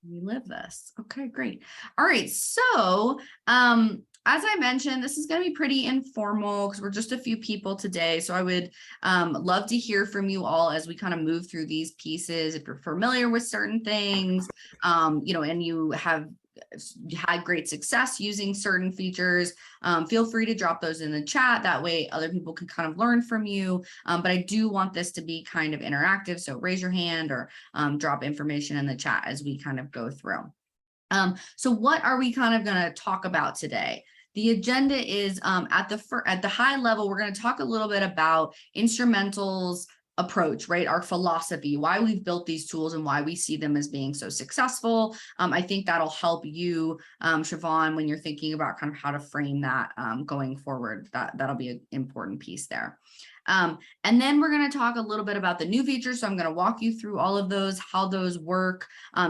We live this. Okay, great. All right. So, as I mentioned, this is going to be pretty informal because we're just a few people today. So I would love to hear from you all as we kind of move through these pieces. If you're familiar with certain things, and you have had great success using certain features, feel free to drop those in the chat. That way other people can kind of learn from you. But I do want this to be kind of interactive. So raise your hand or drop information in the chat as we kind of go through. So what are we kind of going to talk about today? The agenda is at the high level, we're going to talk a little bit about Instrumentl's approach, right? Our philosophy, why we've built these tools and why we see them as being so successful. I think that'll help you, Siobhan, when you're thinking about kind of how to frame that going forward. That'll be an important piece there. And then we're going to talk a little bit about the new features. So I'm going to walk you through all of those, how those work.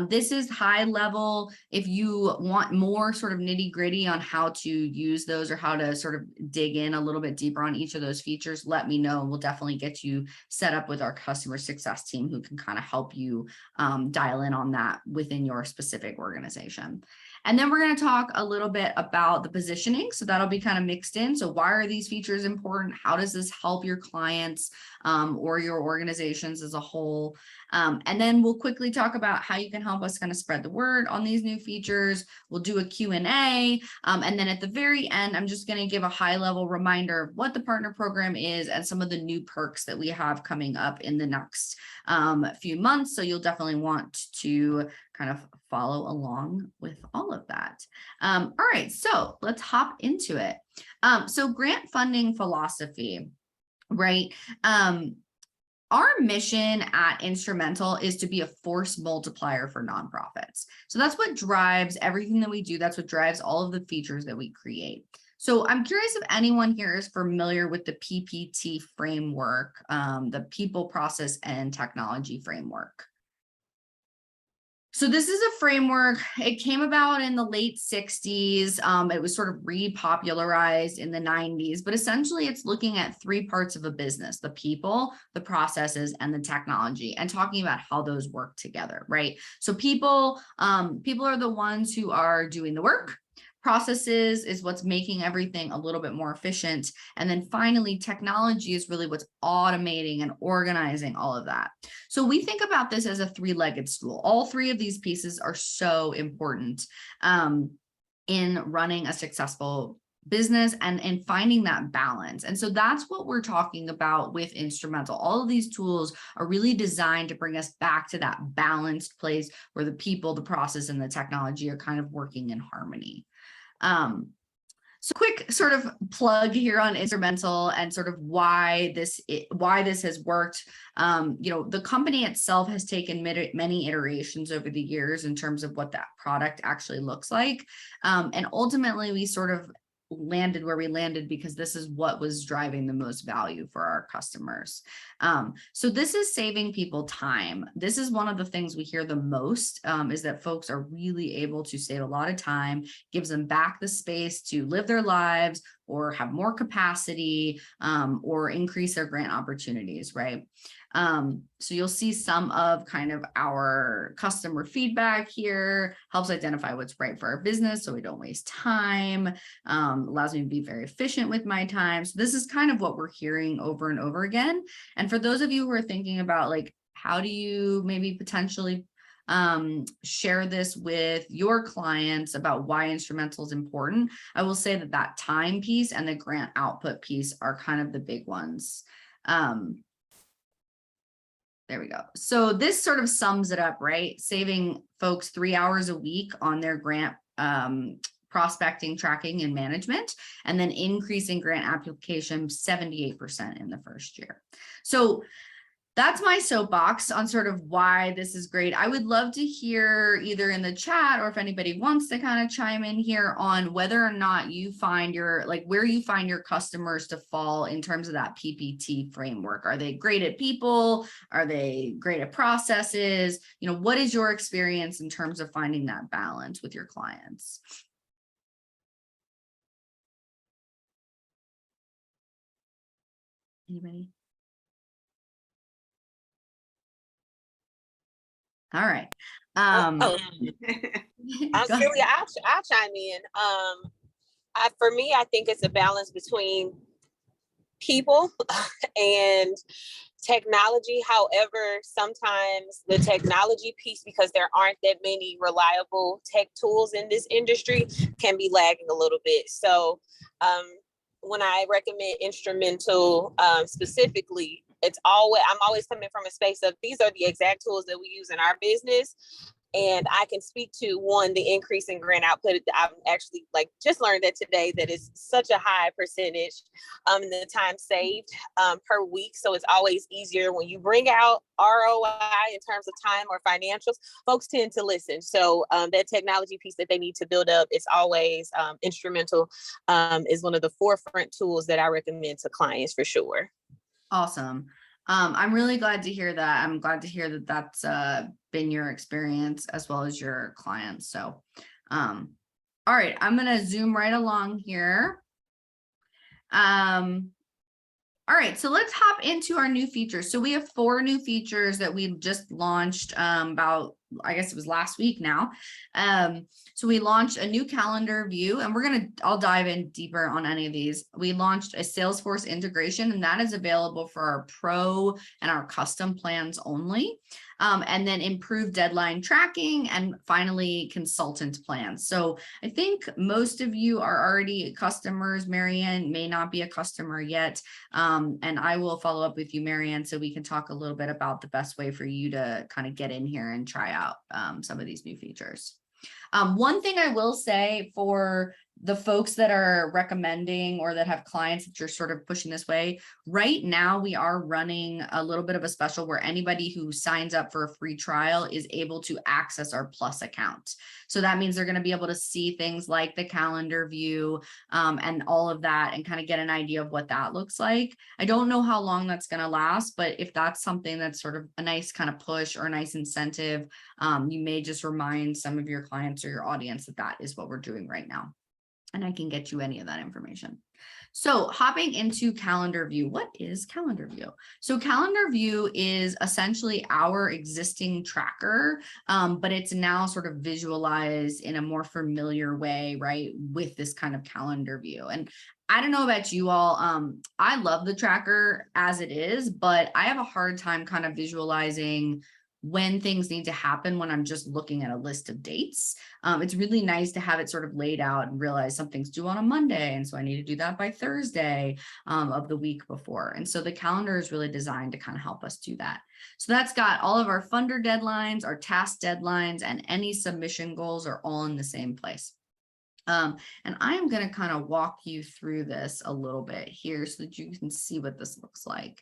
This is high level. If you want more sort of nitty gritty on how to use those or how to sort of dig in a little bit deeper on each of those features, let me know. We'll definitely get you set up with our customer success team who can kind of help you dial in on that within your specific organization. And then we're going to talk a little bit about the positioning. So that'll be kind of mixed in. So why are these features important? How does this help your clients or your organizations as a whole? And then we'll quickly talk about how you can help us kind of spread the word on these new features. We'll do a Q&A. And then at the very end, I'm just going to give a high level reminder of what the partner program is and some of the new perks that we have coming up in the next few months. So you'll definitely want to kind of follow along with all of that. All right, so let's hop into it. So grant funding philosophy, right? Our mission at Instrumentl is to be a force multiplier for nonprofits. So that's what drives everything that we do. That's what drives all of the features that we create. So I'm curious if anyone here is familiar with the PPT framework, the People, Process, and Technology framework. So this is a framework. It came about in the late 60s. It was sort of repopularized in the 90s, but essentially it's looking at three parts of a business: the people, the processes, and the technology, and talking about how those work together, right? So people are the ones who are doing the work. Processes is what's making everything a little bit more efficient. And then finally, technology is really what's automating and organizing all of that. So we think about this as a three-legged stool. All three of these pieces are so important in running a successful business and finding that balance. And so that's what we're talking about with Instrumentl. All of these tools are really designed to bring us back to that balanced place where the people, the process, and the technology are kind of working in harmony. So quick sort of plug here on Instrumentl and sort of why this has worked. The company itself has taken many iterations over the years in terms of what that product actually looks like. And ultimately we sort of landed where we landed because this is what was driving the most value for our customers. So this is saving people time. This is one of the things we hear the most, is that folks are really able to save a lot of time, gives them back the space to live their lives or have more capacity, or increase their grant opportunities, right? So you'll see some of kind of our customer feedback here, helps identify what's right for our business so we don't waste time, allows me to be very efficient with my time. So this is kind of what we're hearing over and over again. And for those of you who are thinking about like, how do you maybe potentially share this with your clients about why Instrumentl is important, I will say that that time piece and the grant output piece are kind of the big ones. There we go. So this sort of sums it up, right? Saving folks 3 hours a week on their grant prospecting, tracking, and management, and then increasing grant application 78% in the first year. So that's my soapbox on sort of why this is great. I would love to hear either in the chat or if anybody wants to kind of chime in here on whether or not you find where you find your customers to fall in terms of that PPT framework. Are they great at people? Are they great at processes? What is your experience in terms of finding that balance with your clients? Anybody? All right. Oh, Go ahead. Celia, I'll chime in. For me, I think it's a balance between people and technology. However, sometimes the technology piece, because there aren't that many reliable tech tools in this industry, can be lagging a little bit. So when I recommend Instrumentl specifically, I'm always coming from a space of these are the exact tools that we use in our business. And I can speak to one, the increase in grant output. I've actually just learned that today, that is such a high percentage in the time saved per week. So it's always easier when you bring out ROI in terms of time or financials, folks tend to listen. So that technology piece that they need to build up, it's always Instrumentl is one of the forefront tools that I recommend to clients for sure. Awesome. I'm really glad to hear that. I'm glad to hear that that's been your experience as well as your clients. So, all right, I'm going to zoom right along here. All right, so let's hop into our new features. So we have 4 new features that we just launched about, I guess it was last week now. So we launched a new calendar view, and I'll dive in deeper on any of these. We launched a Salesforce integration, and that is available for our pro and our custom plans only. And then improved deadline tracking, and finally consultant plans. So I think most of you are already customers. Marianne may not be a customer yet. And I will follow up with you, Marianne, so we can talk a little bit about the best way for you to kind of get in here and try out some of these new features. One thing I will say for the folks that are recommending or that have clients that you're sort of pushing this way, right now we are running a little bit of a special where anybody who signs up for a free trial is able to access our Plus account. So that means they're going to be able to see things like the calendar view and all of that, and kind of get an idea of what that looks like. I don't know how long that's going to last, but if that's something that's sort of a nice kind of push or a nice incentive, you may just remind some of your clients or your audience that that is what we're doing right now. And I can get you any of that information. So hopping into Calendar View, what is Calendar View? So Calendar View is essentially our existing tracker, but it's now sort of visualized in a more familiar way, right, with this kind of calendar view. And I don't know about you all, I love the tracker as it is, but I have a hard time kind of visualizing when things need to happen when I'm just looking at a list of dates. It's really nice to have it sort of laid out and realize something's due on a Monday, and so I need to do that by Thursday of the week before. And so the calendar is really designed to kind of help us do that. So that's got all of our funder deadlines, our task deadlines, and any submission goals are all in the same place. And I am going to kind of walk you through this a little bit here so that you can see what this looks like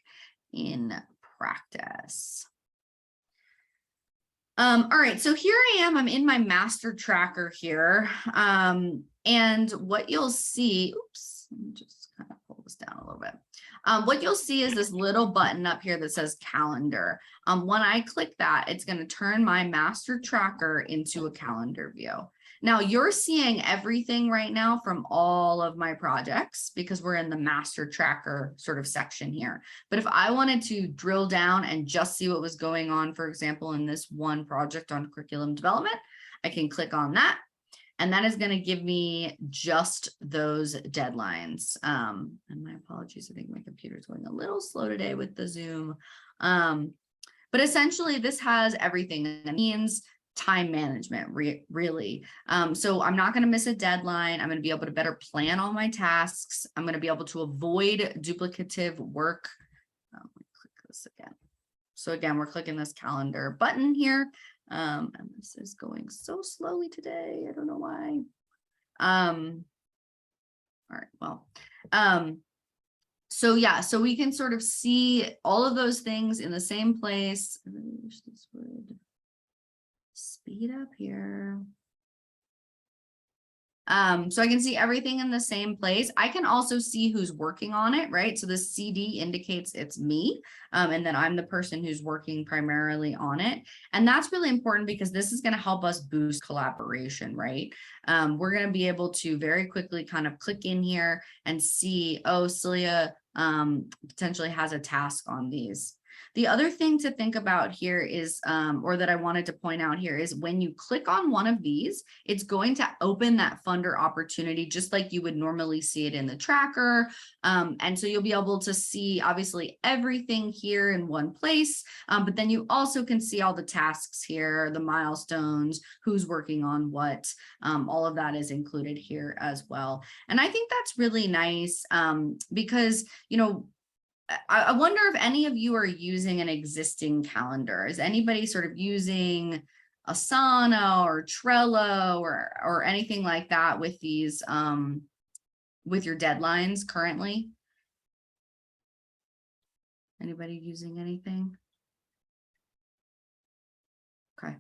in practice. All right, so here I am, I'm in my master tracker here. And what you'll see, oops, let me just kind of pull this down a little bit. What you'll see is this little button up here that says calendar. When I click that, it's going to turn my master tracker into a calendar view. Now you're seeing everything right now from all of my projects because we're in the master tracker sort of section here. But if I wanted to drill down and just see what was going on, for example, in this one project on curriculum development, I can click on that. And that is going to give me just those deadlines. And my apologies, I think my computer is going a little slow today with the Zoom. But essentially this has everything. That means time management, really. So I'm not going to miss a deadline. I'm going to be able to better plan all my tasks. I'm going to be able to avoid duplicative work. Let me click this again. So again, we're clicking this calendar button here. And this is going so slowly today. I don't know why. All right, well, so yeah, so we can sort of see all of those things in the same place. I really wish this would speed up here. So I can see everything in the same place. I can also see who's working on it, right? So the CD indicates it's me, and then I'm the person who's working primarily on it. And that's really important because this is going to help us boost collaboration, right? We're going to be able to very quickly kind of click in here and see, oh, Celia potentially has a task on these. The other thing to think about here is, or that I wanted to point out here is when you click on one of these, it's going to open that funder opportunity just like you would normally see it in the tracker. And so you'll be able to see obviously everything here in one place, but then you also can see all the tasks here, the milestones, who's working on what, all of that is included here as well. And I think that's really nice because, you know, I wonder if any of you are using an existing calendar. Is anybody sort of using Asana or Trello or anything like that with these with your deadlines currently? Anybody using anything? Okay.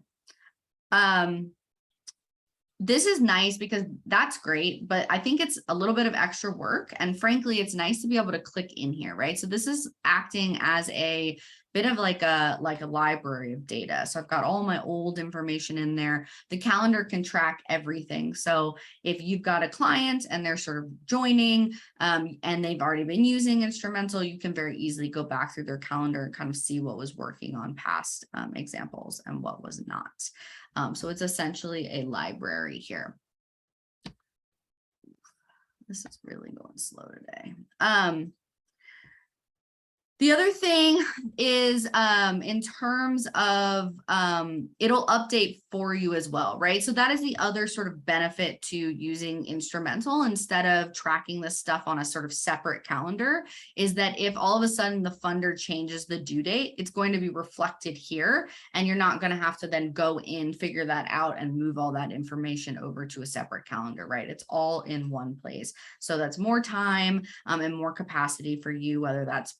This is nice because that's great, but I think it's a little bit of extra work. And frankly, it's nice to be able to click in here, right? So this is acting as a bit of like a library of data. So I've got all my old information in there. The calendar can track everything. So if you've got a client and they're sort of joining and they've already been using Instrumentl, you can very easily go back through their calendar and kind of see what was working on past examples and what was not. So it's essentially a library here. This is really going slow today. The other thing is in terms of it'll update for you as well, right? So that is the other sort of benefit to using Instrumentl instead of tracking this stuff on a sort of separate calendar, is that if all of a sudden the funder changes the due date, it's going to be reflected here and you're not going to have to then go in, figure that out and move all that information over to a separate calendar, right? It's all in one place. So that's more time and more capacity for you, whether that's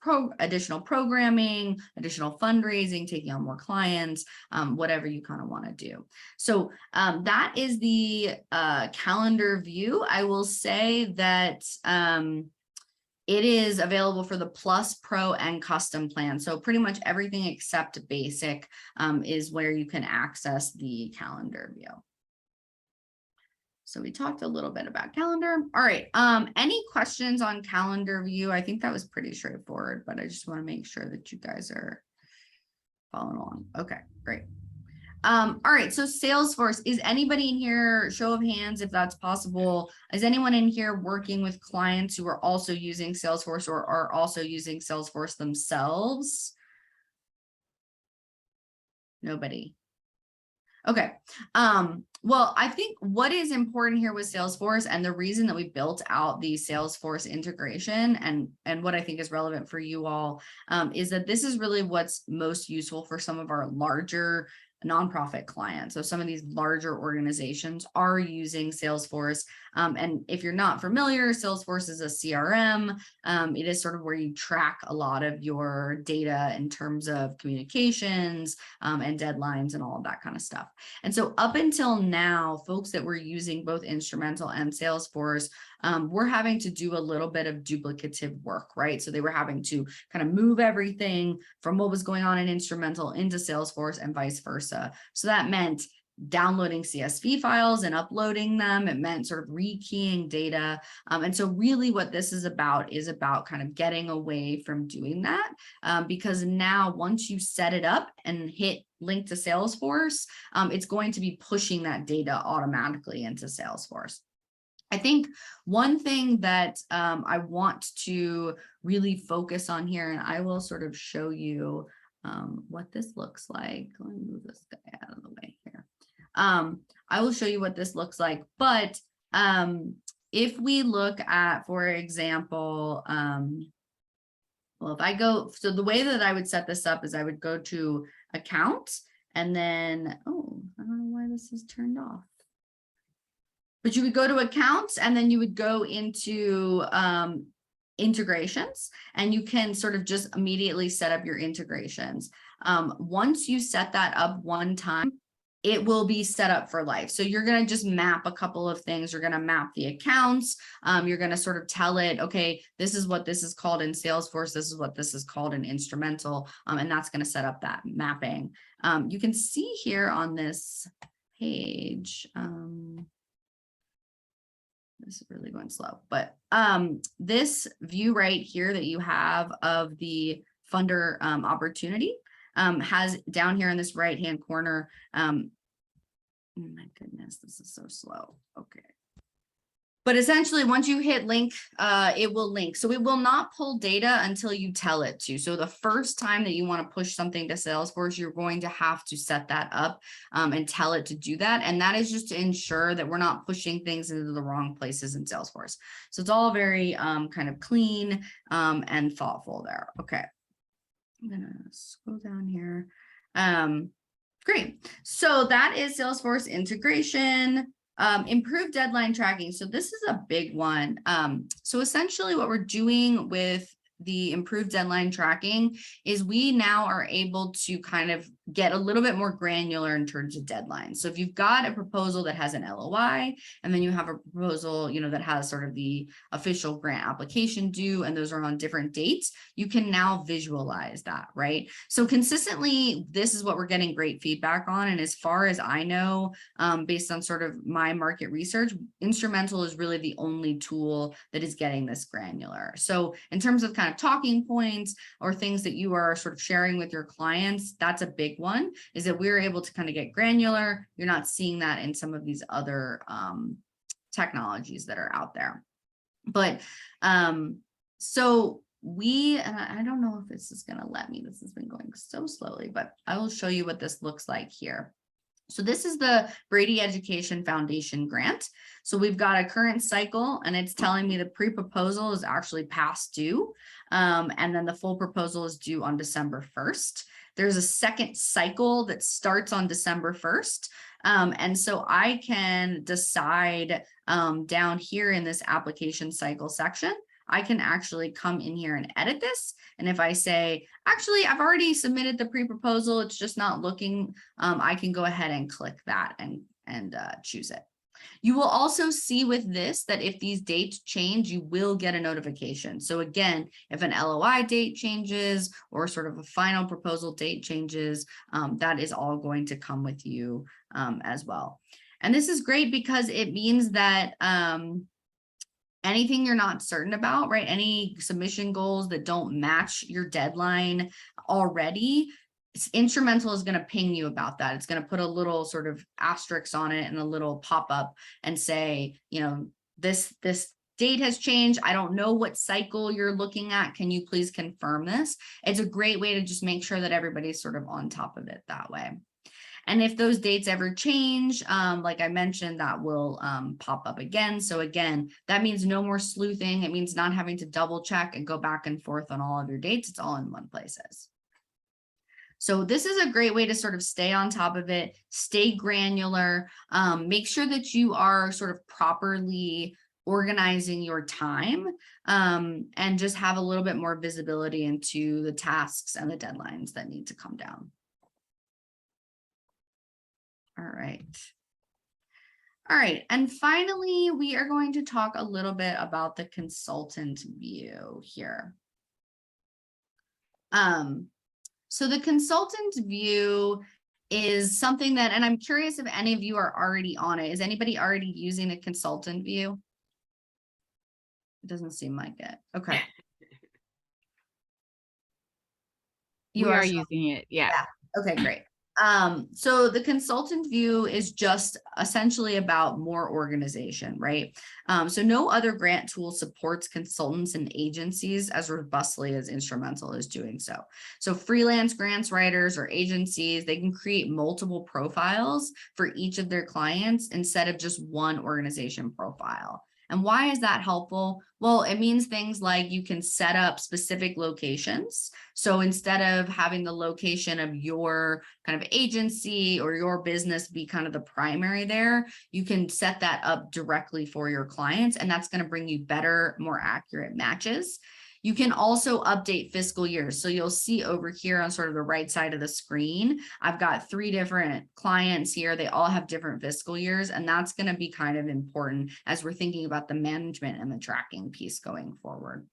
additional programming, additional fundraising, taking on more clients, whatever you kind of want to do. So that is the calendar view. I will say that it is available for the Plus, Pro, and Custom plan. So pretty much everything except Basic is where you can access the calendar view. So we talked a little bit about calendar. All right. Any questions on calendar view? I think that was pretty straightforward, but I just want to make sure that you guys are following along. Okay, great. All right. So Salesforce, is anybody in here, show of hands, if that's possible, is anyone in here working with clients who are also using Salesforce or are also using Salesforce themselves? Nobody. Okay. Well, I think what is important here with Salesforce and the reason that we built out the Salesforce integration and what I think is relevant for you all is that this is really what's most useful for some of our larger nonprofit clients. So some of these larger organizations are using Salesforce. And if you're not familiar, Salesforce is a CRM. It is sort of where you track a lot of your data in terms of communications and deadlines and all of that kind of stuff. And so up until now, folks that were using both Instrumentl and Salesforce were having to do a little bit of duplicative work, right? So they were having to kind of move everything from what was going on in Instrumentl into Salesforce and vice versa. So that meant downloading CSV files and uploading them. It meant sort of rekeying data. And so really what this is about kind of getting away from doing that because now once you set it up and hit link to Salesforce, it's going to be pushing that data automatically into Salesforce. I think one thing that I want to really focus on here, and I will sort of show you what this looks like. Let me move this guy out of the way here. I will show you what this looks like, but if we look at, for example, well, if I go, so the way that I would set this up is I would go to account and then, oh, I don't know why this is turned off. But you would go to accounts and then you would go into integrations and you can sort of just immediately set up your integrations. Once you set that up one time, it will be set up for life. So you're going to just map a couple of things. You're going to map the accounts. You're going to sort of tell it, okay, this is what this is called in Salesforce. This is what this is called in Instrumentl. And that's going to set up that mapping. You can see here on this page, this is really going slow, but this view right here that you have of the funder opportunity has down here in this right-hand corner. Oh my goodness, this is so slow. Okay. But essentially, once you hit link, it will link. So it will not pull data until you tell it to. So the first time that you want to push something to Salesforce, you're going to have to set that up and tell it to do that. And that is just to ensure that we're not pushing things into the wrong places in Salesforce. So it's all very kind of clean and thoughtful there. Okay. I'm going to scroll down here. Great. So that is Salesforce integration. Improved deadline tracking. So this is a big one. So essentially what we're doing with the improved deadline tracking is we now are able to kind of get a little bit more granular in terms of deadlines. So if you've got a proposal that has an LOI, and then you have a proposal, you know, that has sort of the official grant application due, and those are on different dates, you can now visualize that, right? So consistently, this is what we're getting great feedback on. And as far as I know, based on sort of my market research, Instrumentl is really the only tool that is getting this granular. So in terms of kind of talking points or things that you are sort of sharing with your clients, that's a big one, is that we're able to kind of get granular. You're not seeing that in some of these other technologies that are out there. But so I don't know if this is going to let me. This has been going so slowly, but I will show you what this looks like here. So this is the Brady Education Foundation grant. So we've got a current cycle, and it's telling me the pre-proposal is actually past due. And then the full proposal is due on December 1st. There's a second cycle that starts on December 1st. And so I can decide down here in this application cycle section, I can actually come in here and edit this. And if I say, actually, I've already submitted the pre-proposal, it's just not looking, I can go ahead and click that and choose it. You will also see with this that if these dates change, you will get a notification. So again, if an LOI date changes or sort of a final proposal date changes, that is all going to come with you as well. And this is great because it means that anything you're not certain about, right? Any submission goals that don't match your deadline already, Instrumentl is going to ping you about that. It's going to put a little sort of asterisk on it and a little pop-up and say, you know, this date has changed. I don't know what cycle you're looking at. Can you please confirm this? It's a great way to just make sure that everybody's sort of on top of it that way. And if those dates ever change, like I mentioned, that will pop up again. So again, that means no more sleuthing. It means not having to double check and go back and forth on all of your dates. It's all in one place. So this is a great way to sort of stay on top of it, stay granular, make sure that you are sort of properly organizing your time, and just have a little bit more visibility into the tasks and the deadlines that need to come down. All right. All right. And finally, we are going to talk a little bit about the consultant view here. So the consultant view is something that, and I'm curious if any of you are already on it. Is anybody already using a consultant view? It doesn't seem like it. Okay. We are using it. Yeah. Okay, great. So the consultant view is just essentially about more organization, right? So no other grant tool supports consultants and agencies as robustly as Instrumentl is doing so. So freelance grants writers or agencies, they can create multiple profiles for each of their clients instead of just one organization profile. And why is that helpful? Well, it means things like you can set up specific locations. So instead of having the location of your kind of agency or your business be kind of the primary there, you can set that up directly for your clients, and that's going to bring you better, more accurate matches. You can also update fiscal years. So you'll see over here on sort of the right side of the screen, I've got 3 different clients here. They all have different fiscal years, and that's going to be kind of important as we're thinking about the management and the tracking piece going forward.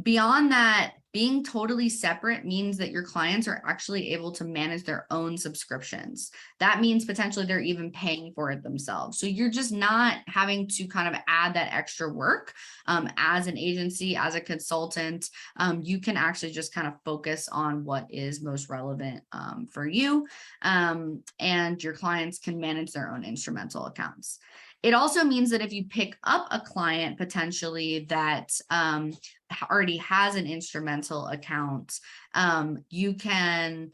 beyond that, being totally separate means that your clients are actually able to manage their own subscriptions. That means potentially they're even paying for it themselves. So you're just not having to kind of add that extra work as an agency, as a consultant. You can actually just kind of focus on what is most relevant for you, and your clients can manage their own Instrumentl accounts. It also means that if you pick up a client potentially that already has an Instrumentl account, you can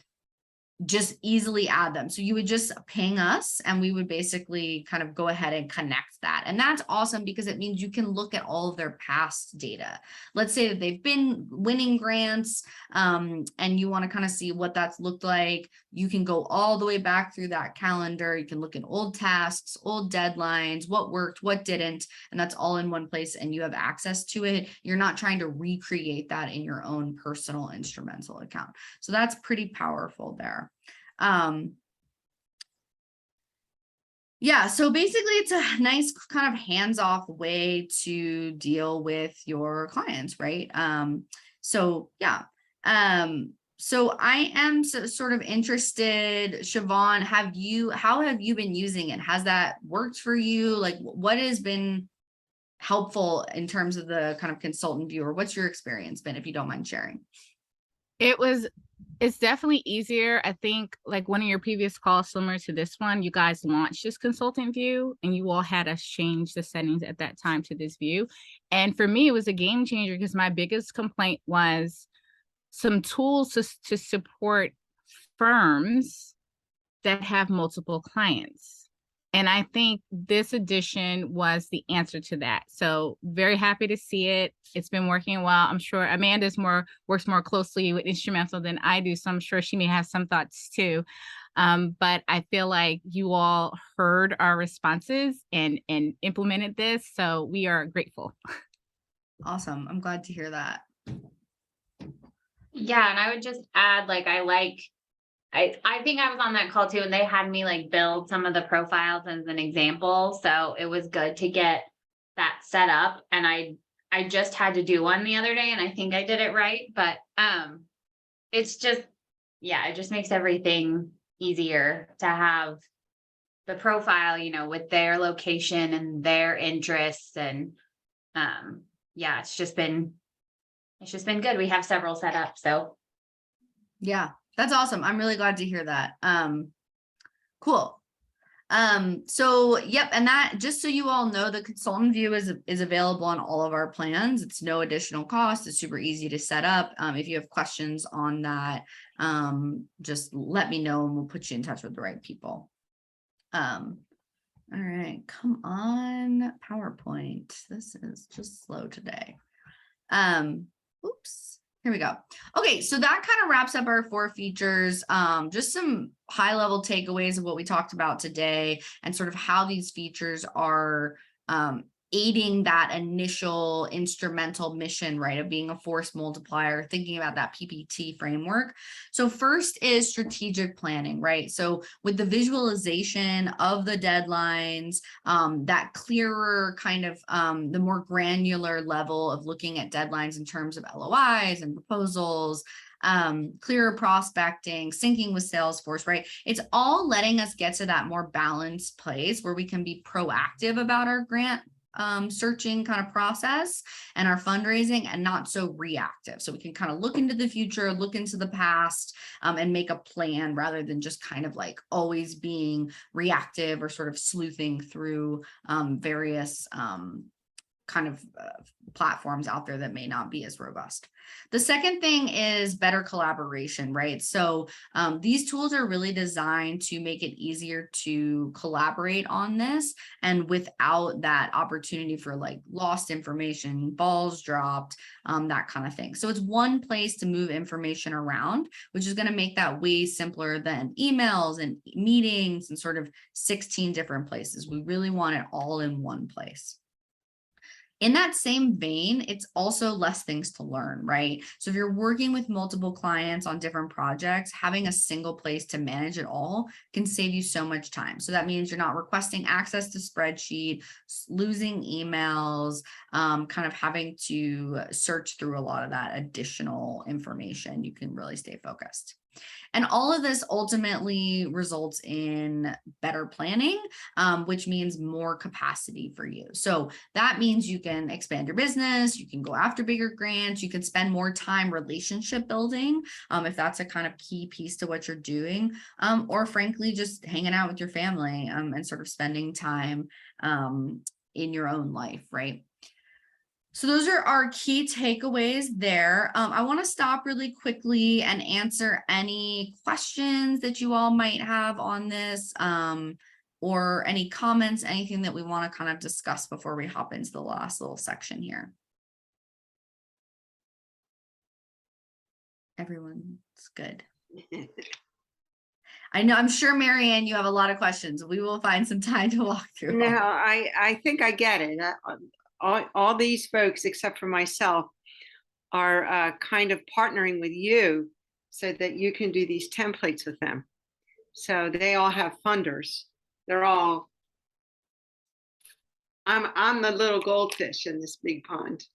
just easily add them. So you would just ping us and we would basically kind of go ahead and connect that. And that's awesome because it means you can look at all of their past data. Let's say that they've been winning grants and you want to kind of see what that's looked like. You can go all the way back through that calendar. You can look at old tasks, old deadlines, what worked, what didn't, and that's all in one place and you have access to it. You're not trying to recreate that in your own personal Instrumentl account. So that's pretty powerful there. Yeah, so basically it's a nice kind of hands-off way to deal with your clients, right? So yeah. So I am sort of interested, Siobhan, how have you been using it? Has that worked for you? Like what has been helpful in terms of the kind of consultant view, or what's your experience been, if you don't mind sharing? It's definitely easier. I think like one of your previous calls similar to this one, you guys launched this consultant view and you all had us change the settings at that time to this view. And for me, it was a game changer because my biggest complaint was some tools to support firms that have multiple clients. And I think this edition was the answer to that. So very happy to see it. It's been working well. I'm sure Amanda's works more closely with Instrumentl than I do. So I'm sure she may have some thoughts too. But I feel like you all heard our responses and implemented this. So we are grateful. Awesome. I'm glad to hear that. Yeah, and I would just add, like, I think I was on that call too, and they had me like build some of the profiles as an example. So it was good to get that set up. And I just had to do one the other day and I think I did it right. But it's just, yeah, it just makes everything easier to have the profile, you know, with their location and their interests. And yeah, it's just been good. We have several set up. So yeah. That's awesome. I'm really glad to hear that. Cool. So yep. And that, just so you all know, the consultant view is available on all of our plans. It's no additional cost. It's super easy to set up. If you have questions on that, just let me know and we'll put you in touch with the right people. All right, come on, PowerPoint. This is just slow today. Oops. Here we go. Okay, so that kind of wraps up our 4 features. Just some high-level takeaways of what we talked about today and sort of how these features are aiding that initial Instrumentl mission, right, of being a force multiplier, thinking about that PPT framework. So first is strategic planning, right? So with the visualization of the deadlines, that clearer kind of the more granular level of looking at deadlines in terms of LOIs and proposals, clearer prospecting, syncing with Salesforce, right? It's all letting us get to that more balanced place where we can be proactive about our grant searching kind of process and our fundraising, and not so reactive. So we can kind of look into the future, look into the past, and make a plan rather than just kind of like always being reactive or sort of sleuthing through various kind of platforms out there that may not be as robust. The second thing is better collaboration, right? So these tools are really designed to make it easier to collaborate on this, and without that opportunity for like lost information, balls dropped, that kind of thing. So it's one place to move information around, which is going to make that way simpler than emails and meetings and sort of 16 different places. We really want it all in one place. In that same vein, it's also less things to learn, right? So if you're working with multiple clients on different projects, having a single place to manage it all can save you so much time. So that means you're not requesting access to spreadsheet, losing emails, kind of having to search through a lot of that additional information. You can really stay focused. And all of this ultimately results in better planning, which means more capacity for you. So that means you can expand your business, you can go after bigger grants, you can spend more time relationship building, if that's a kind of key piece to what you're doing, or frankly, just hanging out with your family, and sort of spending time in your own life, right? So those are our key takeaways there. I want to stop really quickly and answer any questions that you all might have on this, or any comments, anything that we want to kind of discuss before we hop into the last little section here. Everyone's good. I know, I'm sure, Marianne, you have a lot of questions. We will find some time to walk through. No, I think I get it. All these folks, except for myself, are kind of partnering with you so that you can do these templates with them. So they all have funders. They're all, I'm the little goldfish in this big pond.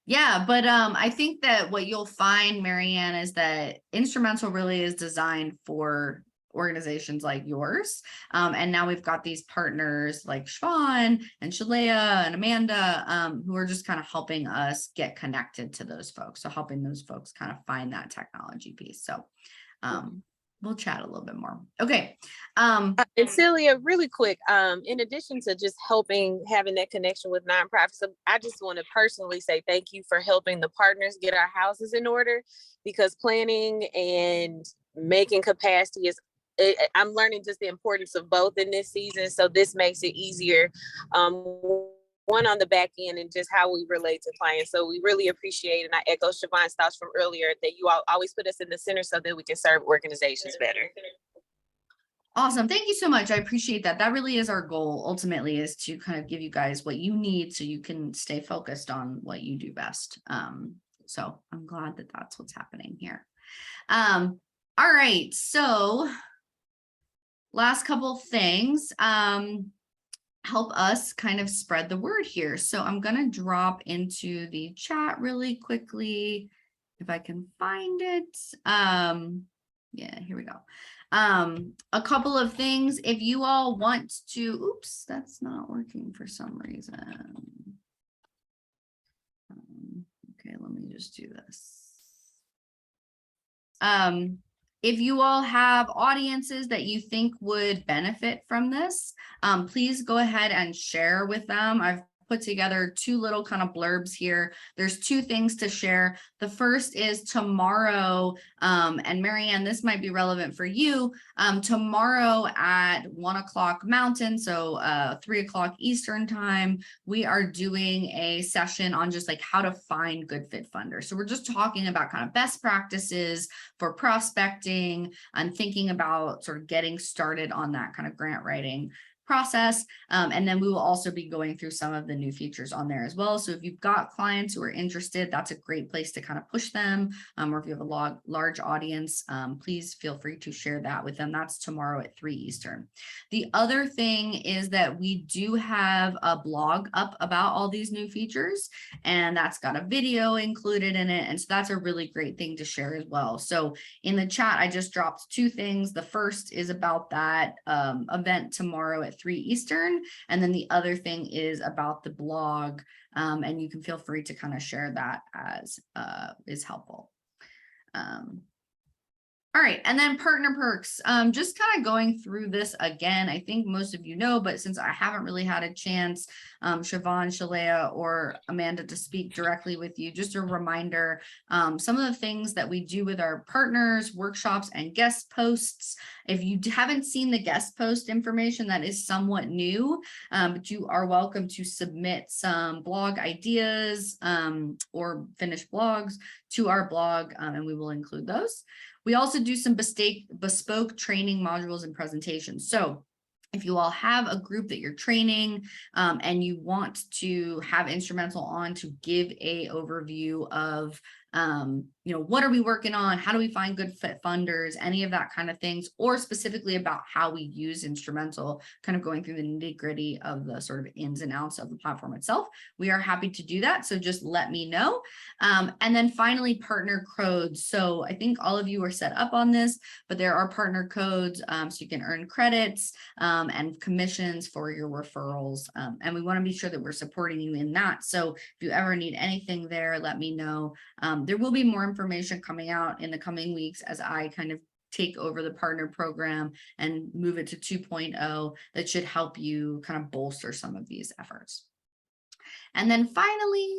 Yeah, but I think that what you'll find, Marianne, is that Instrumentl really is designed for organizations like yours. And now we've got these partners like Siobhan and Shalea and Amanda, who are just kind of helping us get connected to those folks. So helping those folks kind of find that technology piece. So we'll chat a little bit more. Okay. And Celia, really quick, in addition to just having that connection with nonprofits, I just want to personally say thank you for helping the partners get our houses in order, because planning and making capacity I'm learning just the importance of both in this season. So this makes it easier. One on the back end and just how we relate to clients. So we really appreciate, and I echo Siobhan's thoughts from earlier, that you all always put us in the center so that we can serve organizations better. Awesome. Thank you so much. I appreciate that. That really is our goal, ultimately, is to kind of give you guys what you need so you can stay focused on what you do best. So I'm glad that that's what's happening here. All right. So last couple of things, help us kind of spread the word here. So I'm going to drop into the chat really quickly if I can find it. Yeah, here we go. A couple of things. If you all want to, oops, that's not working for some reason. Okay, let me just do this. If you all have audiences that you think would benefit from this, please go ahead and share with them. I've put together two little kind of blurbs here. There's two things to share. The first is tomorrow, and Marianne, this might be relevant for you. Tomorrow at 1 o'clock Mountain, so 3 o'clock Eastern time, we are doing a session on just like how to find good fit funders. So we're just talking about kind of best practices for prospecting and thinking about sort of getting started on that kind of grant writing process. And then we will also be going through some of the new features on there as well. So if you've got clients who are interested, that's a great place to kind of push them. Or if you have a large audience, please feel free to share that with them. That's tomorrow at 3 Eastern. The other thing is that we do have a blog up about all these new features, and that's got a video included in it. And so that's a really great thing to share as well. So in the chat, I just dropped two things. The first is about that event tomorrow at 3 Eastern. And then the other thing is about the blog. And you can feel free to kind of share that as is helpful. All right, and then partner perks, just kind of going through this again. I think most of you know, but since I haven't really had a chance, Siobhan, Shalea, or Amanda to speak directly with you, just a reminder, some of the things that we do with our partners, workshops, and guest posts. If you haven't seen the guest post information, that is somewhat new, but you are welcome to submit some blog ideas or finished blogs to our blog, and we will include those. We also do some bespoke training modules and presentations. So If you all have a group that you're training and you want to have Instrumentl on to give a overview of, what are we working on? How do we find good fit funders? Any of that kind of things, or specifically about how we use Instrumentl, kind of going through the nitty gritty of the sort of ins and outs of the platform itself. We are happy to do that. So just let me know. And then finally, partner codes. So I think all of you are set up on this, but there are partner codes so you can earn credits and commissions for your referrals. And we want to be sure that we're supporting you in that. So if you ever need anything there, let me know. There will be more information coming out in the coming weeks as I kind of take over the partner program and move it to 2.0 that should help you kind of bolster some of these efforts. And then finally,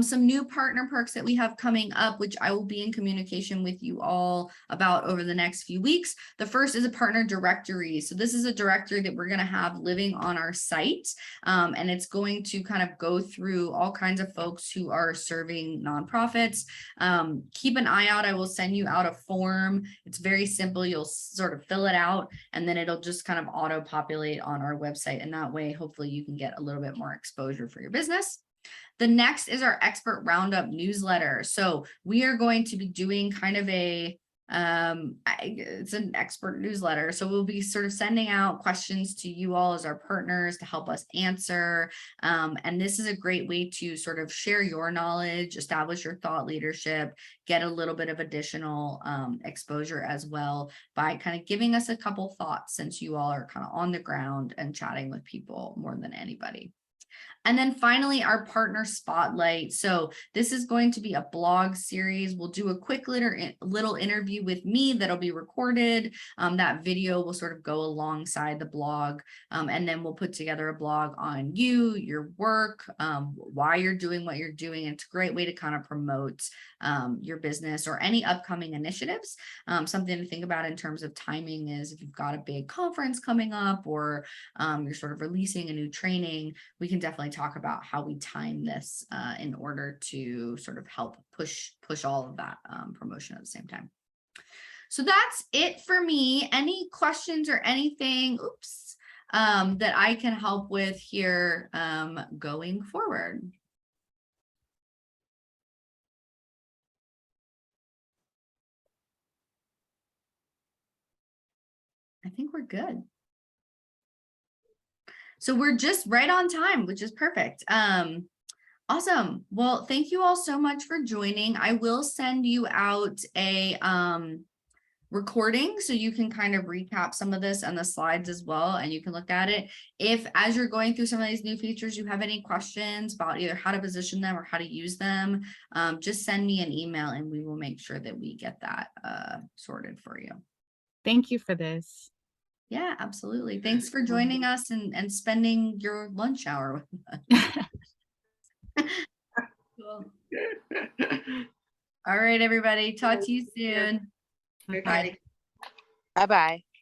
some new partner perks that we have coming up, which I will be in communication with you all about over the next few weeks. The first is a partner directory. So this is a directory that we're going to have living on our site. And it's going to kind of go through all kinds of folks who are serving nonprofits. Keep an eye out. I will send you out a form. It's very simple. You'll sort of fill it out and then it'll just kind of auto populate on our website. And that way, hopefully you can get a little bit more exposure for your business. The next is our expert roundup newsletter. So we are going to be doing kind of a, it's an expert newsletter. So we'll be sort of sending out questions to you all as our partners to help us answer. And this is a great way to sort of share your knowledge, establish your thought leadership, get a little bit of additional exposure as well by kind of giving us a couple thoughts, since you all are kind of on the ground and chatting with people more than anybody. And then finally, our partner spotlight. So this is going to be a blog series. We'll do a quick little interview with me that'll be recorded. That video will sort of go alongside the blog. And then we'll put together a blog on you, your work, why you're doing what you're doing. It's a great way to kind of promote your business or any upcoming initiatives. Something to think about in terms of timing is if you've got a big conference coming up or you're sort of releasing a new training, we can definitely talk about how we time this in order to sort of help push all of that promotion at the same time. So that's it for me. Any questions or anything, that I can help with here going forward? I think we're good. So we're just right on time, which is perfect. Awesome. Well, thank you all so much for joining. I will send you out a recording so you can kind of recap some of this and the slides as well, and you can look at it. If as you're going through some of these new features, you have any questions about either how to position them or how to use them, just send me an email and we will make sure that we get that sorted for you. Thank you for this. Yeah, absolutely. Thanks for joining us and spending your lunch hour with us. Cool. All right, everybody. Talk to you soon. Okay. Bye. Bye-bye.